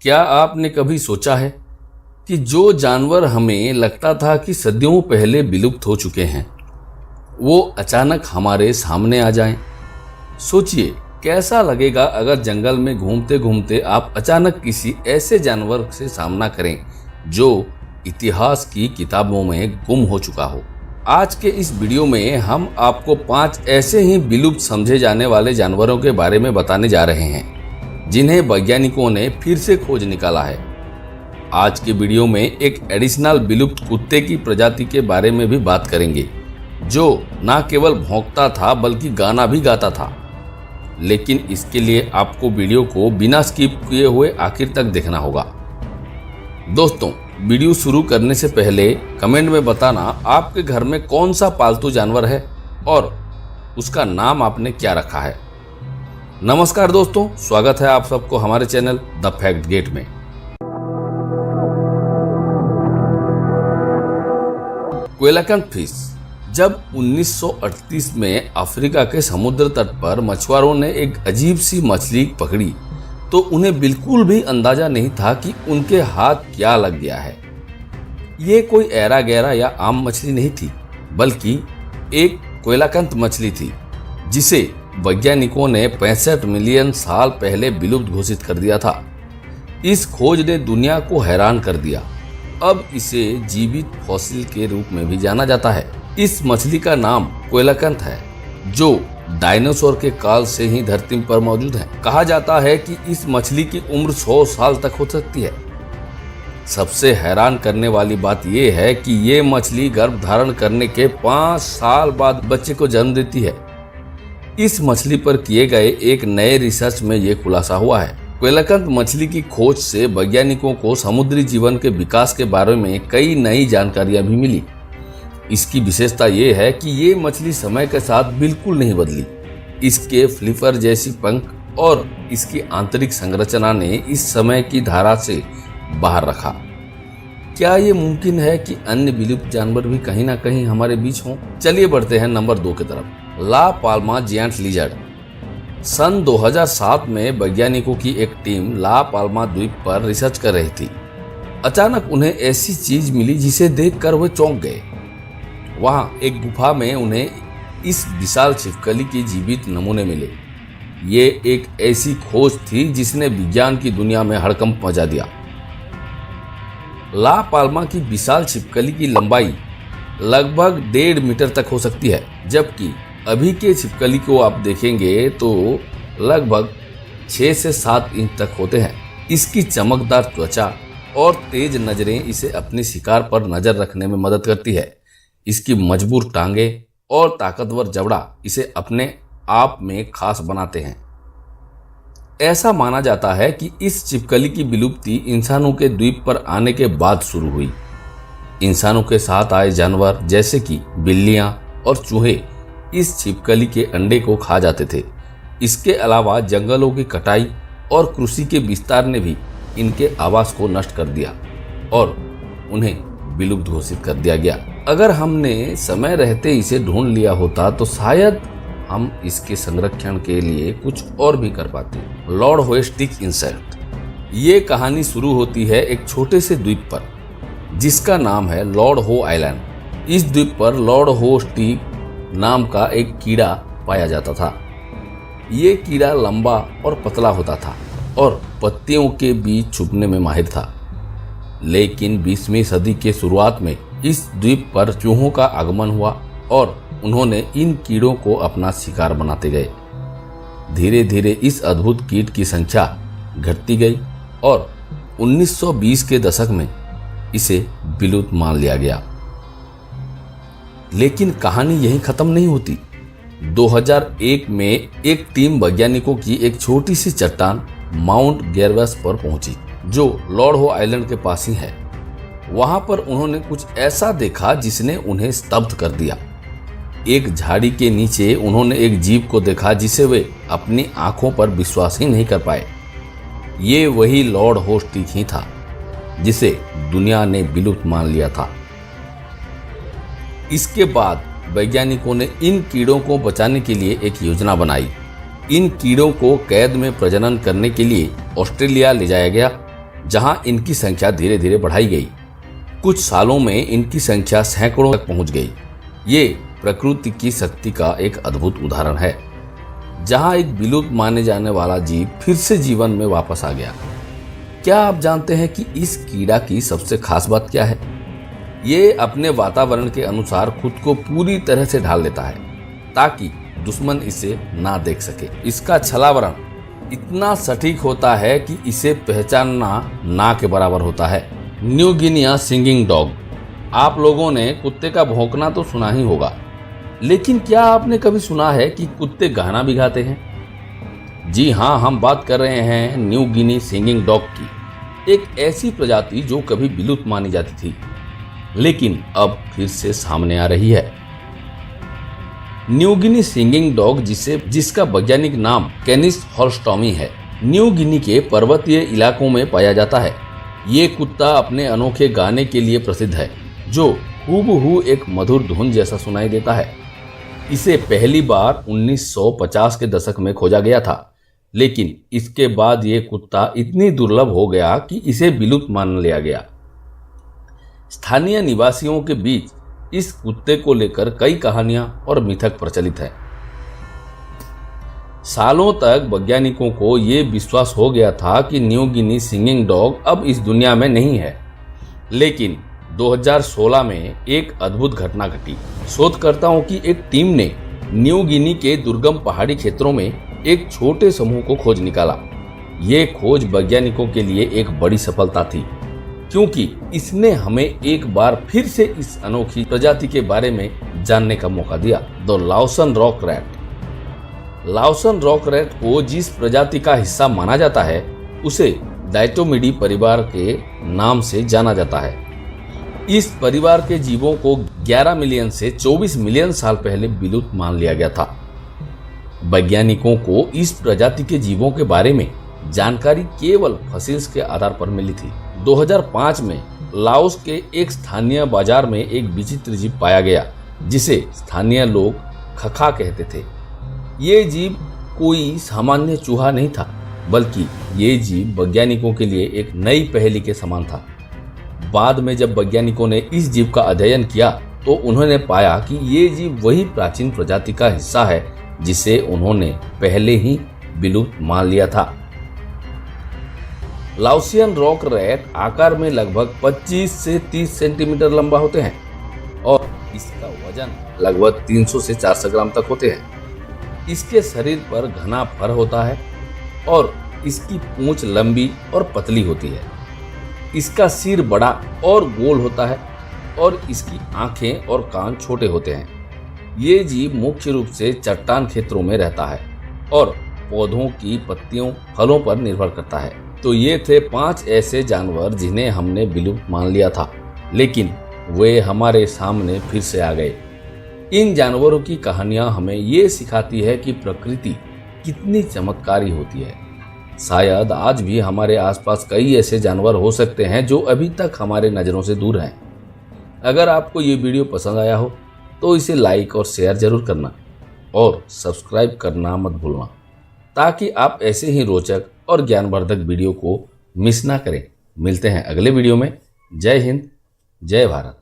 क्या आपने कभी सोचा है कि जो जानवर हमें लगता था कि सदियों पहले विलुप्त हो चुके हैं, वो अचानक हमारे सामने आ जाएं? सोचिए कैसा लगेगा अगर जंगल में घूमते घूमते आप अचानक किसी ऐसे जानवर से सामना करें जो इतिहास की किताबों में गुम हो चुका हो। आज के इस वीडियो में हम आपको 5 ऐसे ही विलुप्त समझे जाने वाले जानवरों के बारे में बताने जा रहे हैं जिन्हें वैज्ञानिकों ने फिर से खोज निकाला है। आज के वीडियो में एक एडिशनल विलुप्त कुत्ते की प्रजाति के बारे में भी बात करेंगे जो न केवल भौंकता था बल्कि गाना भी गाता था। लेकिन इसके लिए आपको वीडियो को बिना स्किप किए हुए आखिर तक देखना होगा। दोस्तों, वीडियो शुरू करने से पहले कमेंट में बताना आपके घर में कौन सा पालतू जानवर है और उसका नाम आपने क्या रखा है। नमस्कार दोस्तों, स्वागत है आप सबको हमारे चैनल द फैक्ट गेट में। कोएलाकंथ फिश। जब 1938 में अफ्रीका के समुद्र तट पर मछुआरों ने एक अजीब सी मछली पकड़ी तो उन्हें बिल्कुल भी अंदाजा नहीं था कि उनके हाथ क्या लग गया है। ये कोई ऐरा गैरा या आम मछली नहीं थी, बल्कि एक कोएलाकंथ मछली थी जिसे वैज्ञानिकों ने 65 मिलियन साल पहले विलुप्त घोषित कर दिया था। इस खोज ने दुनिया को हैरान कर दिया। अब इसे जीवित फॉसिल के रूप में भी जाना जाता है। इस मछली का नाम कोएलाकंथ है जो डायनासोर के काल से ही धरती पर मौजूद है। कहा जाता है कि इस मछली की उम्र 100 साल तक हो सकती है। सबसे हैरान करने वाली बात यह है कि ये मछली गर्भ धारण करने के 5 साल बाद बच्चे को जन्म देती है। इस मछली पर किए गए एक नए रिसर्च में यह खुलासा हुआ है। कोएलाकंथ मछली की खोज से वैज्ञानिकों को समुद्री जीवन के विकास के बारे में कई नई जानकारियां भी मिली। इसकी विशेषता यह है कि ये मछली समय के साथ बिल्कुल नहीं बदली। इसके फ्लिपर जैसी पंख और इसकी आंतरिक संरचना ने इस समय की धारा से बाहर रखा। क्या ये मुमकिन है कि अन्य विलुप्त जानवर भी कहीं ना कहीं हमारे बीच हों? चलिए बढ़ते हैं नंबर 2 की तरफ। ला पाल्मा जायंट लिजर्ड। सन 2007 में वैज्ञानिकों की एक टीम ला पाल्मा द्वीप पर रिसर्च कर रही थी। अचानक उन्हें ऐसी चीज मिली जिसे देखकर वे चौंक गए। वहां एक गुफा में उन्हें इस विशाल छिपकली के जीवित नमूने मिले। ये एक ऐसी खोज थी जिसने विज्ञान की दुनिया में हड़कंप मचा दिया। ला पाल्मा की विशाल छिपकली की लंबाई लगभग 1.5 मीटर तक हो सकती है, जबकि अभी के छिपकली को आप देखेंगे तो लगभग 6 से 7 इंच तक होते हैं। इसकी चमकदार त्वचा और तेज नजरें इसे अपने शिकार पर नजर रखने में मदद करती है। इसकी मजबूत टांगे और ताकतवर जबड़ा इसे अपने आप में खास बनाते हैं। ऐसा माना जाता है कि इस छिपकली की विलुप्ति इंसानों के द्वीप पर आने के बाद शुरू हुई। इंसानों के साथ आए जानवर जैसे कि बिल्लियां और चूहे इस छिपकली के अंडे को खा जाते थे। इसके अलावा जंगलों की कटाई और कृषि के विस्तार ने भी इनके आवास को नष्ट कर दिया और उन्हें विलुप्त घोषित कर दिया गया। अगर हमने समय रहते इसे ढूंढ लिया होता तो शायद हम इसके संरक्षण के लिए कुछ और भी कर पाते। लॉर्ड हो स्टिक इंसेक्ट। ये कहानी शुरू होती है एक छोटे से द्वीप पर जिसका नाम है लॉर्ड हो आइलैंड। इस द्वीप पर लॉर्ड हो स्टिक नाम का एक कीड़ा पाया जाता था। ये कीड़ा लंबा और पतला होता था और पत्तियों के बीच छुपने में माहिर था। लेकिन 20वीं सदी के शुरुआत में इस द्वीप पर चूहों का आगमन हुआ और उन्होंने इन कीड़ों को अपना शिकार बनाते गए। धीरे धीरे इस अद्भुत कीट की संख्या घटती गई और 1920 के दशक में इसे विलुप्त मान लिया गया। लेकिन कहानी यहीं खत्म नहीं होती। 2001 में एक टीम वैज्ञानिकों की एक छोटी सी चट्टान माउंट गेरवस पर पहुंची जो लॉर्ड हो आइलैंड के पास ही है। वहां पर उन्होंने कुछ ऐसा देखा जिसने उन्हें स्तब्ध कर दिया। एक झाड़ी के नीचे उन्होंने एक जीव को देखा जिसे वे अपनी आंखों पर विश्वास ही नहीं कर पाए। ये वही लॉर्ड हो स्टिक ही था जिसे दुनिया ने विलुप्त मान लिया था। इसके बाद वैज्ञानिकों ने इन कीड़ों को बचाने के लिए एक योजना बनाई। इन कीड़ों को कैद में प्रजनन करने के लिए ऑस्ट्रेलिया ले जाया गया जहां इनकी संख्या धीरे धीरे बढ़ाई गई। कुछ सालों में इनकी संख्या सैकड़ों तक पहुंच गई। ये प्रकृति की शक्ति का एक अद्भुत उदाहरण है, जहां एक विलुप्त माने जाने वाला जीव फिर से जीवन में वापस आ गया। क्या आप जानते हैं कि इस कीड़ा की सबसे खास बात क्या है? ये अपने वातावरण के अनुसार खुद को पूरी तरह से ढाल लेता है ताकि दुश्मन इसे ना देख सके। इसका छलावरण इतना सटीक होता है कि इसे पहचानना ना के बराबर होता है। New Guinea singing dog. आप लोगों ने कुत्ते का भौंकना तो सुना ही होगा, लेकिन क्या आपने कभी सुना है कि कुत्ते गाना भी गाते हैं? जी हाँ, हम बात कर रहे हैं न्यू गिनी सिंगिंग डॉग की, एक ऐसी प्रजाति जो कभी विलुप्त मानी जाती थी लेकिन अब फिर से सामने आ रही है। न्यू गिनी सिंगिंग डॉग जिसका वैज्ञानिक नाम कैनिस हॉर्स्टॉमी है, न्यू गिनी के पर्वतीय इलाकों में पाया जाता है। ये कुत्ता अपने अनोखे गाने के लिए प्रसिद्ध है, जो हूबहू एक मधुर धुन जैसा सुनाई देता है। इसे पहली बार 1950 के दशक में खोजा गया था, लेकिन इसके बाद ये कुत्ता इतनी दुर्लभ हो गया कि इसे विलुप्त मान लिया गया। स्थानीय निवासियों के बीच इस कुत्ते को लेकर कई कहानियां और मिथक प्रचलित है। सालों तक वैज्ञानिकों को यह विश्वास हो गया था कि न्यू गिनी सिंगिंग डॉग अब इस दुनिया में नहीं है, लेकिन 2016 में एक अद्भुत घटना घटी। शोधकर्ताओं की एक टीम ने न्यू गिनी के दुर्गम पहाड़ी क्षेत्रों में एक छोटे समूह को खोज निकाला। ये खोज वैज्ञानिकों के लिए एक बड़ी सफलता थी, क्योंकि इसने हमें एक बार फिर से इस अनोखी प्रजाति के बारे में जानने का मौका दिया। The Laotian rock rat. Laotian rock rat को जिस प्रजाति का हिस्सा माना जाता है उसे डायटोमिडी परिवार के नाम से जाना जाता है। इस परिवार के जीवों को 11 मिलियन से 24 मिलियन साल पहले विलुप्त मान लिया गया था। वैज्ञानिकों को इस प्रजाति के जीवों के बारे में जानकारी केवल फसिल्स के आधार पर मिली थी। 2005 में लाओस के एक स्थानीय बाजार में एक विचित्र जीव पाया गया, जिसे स्थानीय लोग खखा कहते थे। ये जीव कोई सामान्य चूहा नहीं था, बल्कि ये जीव वैज्ञानिकों के लिए एक नई पहेली के समान था। बाद में जब वैज्ञानिकों ने इस जीव का अध्ययन किया तो उन्होंने पाया कि ये जीव वही प्राचीन प्रजाति का हिस्सा है जिसे उन्होंने पहले ही विलुप्त मान लिया था। लाउसियन रॉक रैट आकार में लगभग 25 से 30 सेंटीमीटर लंबा होते हैं और इसका वजन लगभग 300 से 400 ग्राम तक होते हैं। इसके शरीर पर घना फर होता है और इसकी पूंछ लंबी और पतली होती है। इसका सिर बड़ा और गोल होता है और इसकी आंखें और कान छोटे होते हैं। ये जीव मुख्य रूप से चट्टान क्षेत्रों में रहता है और पौधों की पत्तियों फलों पर निर्भर करता है। तो ये थे 5 ऐसे जानवर जिन्हें हमने विलुप्त मान लिया था, लेकिन वे हमारे सामने फिर से आ गए। इन जानवरों की कहानियां हमें ये सिखाती है कि प्रकृति कितनी चमत्कारी होती है। शायद आज भी हमारे आसपास कई ऐसे जानवर हो सकते हैं जो अभी तक हमारे नज़रों से दूर हैं। अगर आपको ये वीडियो पसंद आया हो तो इसे लाइक और शेयर जरूर करना और सब्सक्राइब करना मत भूलना, ताकि आप ऐसे ही रोचक और ज्ञानवर्धक वीडियो को मिस ना करें। मिलते हैं अगले वीडियो में। जय हिंद, जय भारत।